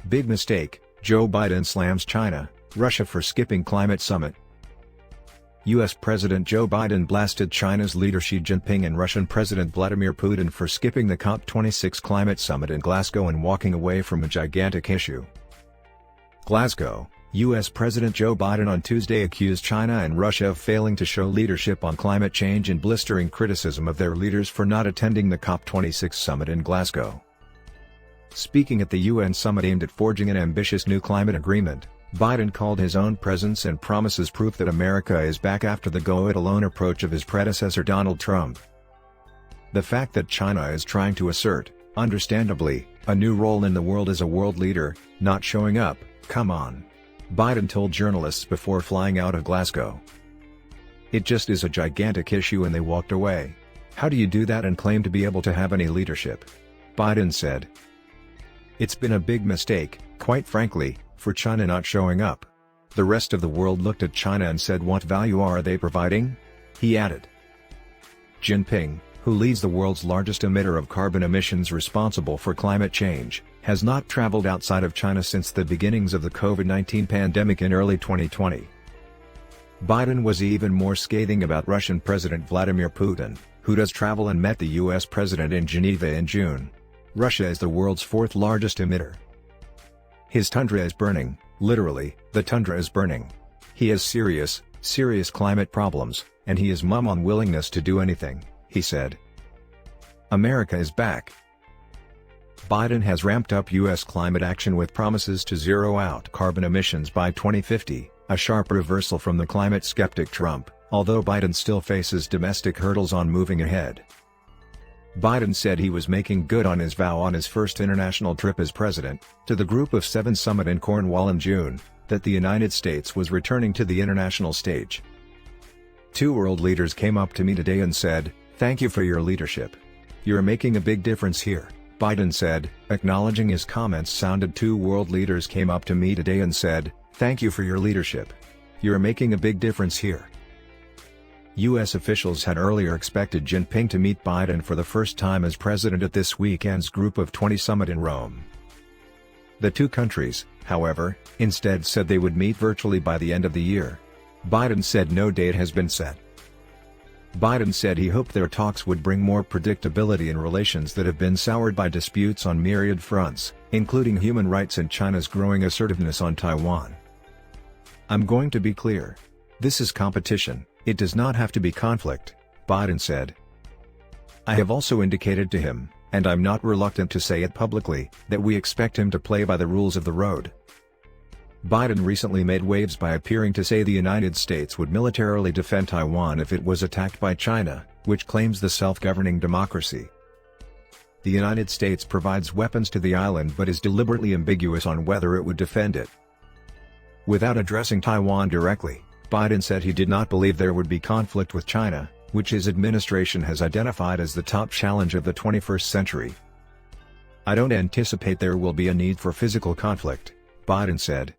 Big mistake, Joe Biden slams China, Russia for skipping climate summit. U.S. President Joe Biden blasted China's leader Xi Jinping and Russian President Vladimir Putin for skipping the COP26 climate summit in Glasgow and walking away from a gigantic issue. Glasgow, U.S. President Joe Biden on Tuesday accused China and Russia of failing to show leadership on climate change in blistering criticism of their leaders for not attending the COP26 summit in Glasgow. Speaking at the UN summit aimed at forging an ambitious new climate agreement, Biden called his own presence and promises proof that America is back after the go-it-alone approach of his predecessor Donald Trump. The fact that China is trying to assert, understandably, a new role in the world as a world leader, not showing up, come on. Biden told journalists before flying out of Glasgow. It just is a gigantic issue and they walked away. How do you do that and claim to be able to have any leadership? Biden said. It's been a big mistake, quite frankly, for China not showing up. The rest of the world looked at China and said, what value are they providing? He added. Jinping, who leads the world's largest emitter of carbon emissions responsible for climate change, has not traveled outside of China since the beginnings of the COVID-19 pandemic in early 2020. Biden was even more scathing about Russian President Vladimir Putin, who does travel and met the U.S. President in Geneva in June. Russia is the world's fourth largest emitter. His tundra is burning, literally, the tundra is burning. He has serious climate problems, and he is mum on willingness to do anything, he said. America is back. Biden has ramped up U.S. climate action with promises to zero out carbon emissions by 2050, a sharp reversal from the climate skeptic Trump, although Biden still faces domestic hurdles on moving ahead. Biden said he was making good on his vow on his first international trip as president, to the Group of Seven summit in Cornwall in June, that the United States was returning to the international stage. Two world leaders came up to me today and said, "Thank you for your leadership. You're making a big difference here," Biden said, acknowledging his comments sounded. Two world leaders came up to me today and said, "Thank you for your leadership. You're making a big difference here." U.S. officials had earlier expected Jinping to meet Biden for the first time as president at this weekend's Group of 20 summit in Rome. The two countries, however, instead said they would meet virtually by the end of the year. Biden said no date has been set. Biden said he hoped their talks would bring more predictability in relations that have been soured by disputes on myriad fronts, including human rights and China's growing assertiveness on Taiwan. "I'm going to be clear. This is competition. It does not have to be conflict," Biden said. "I have also indicated to him, and I'm not reluctant to say it publicly, that we expect him to play by the rules of the road." Biden recently made waves by appearing to say the United States would militarily defend Taiwan if it was attacked by China, which claims the self-governing democracy. The United States provides weapons to the island but is deliberately ambiguous on whether it would defend it. Without addressing Taiwan directly, Biden said he did not believe there would be conflict with China, which his administration has identified as the top challenge of the 21st century. "I don't anticipate there will be a need for physical conflict," Biden said.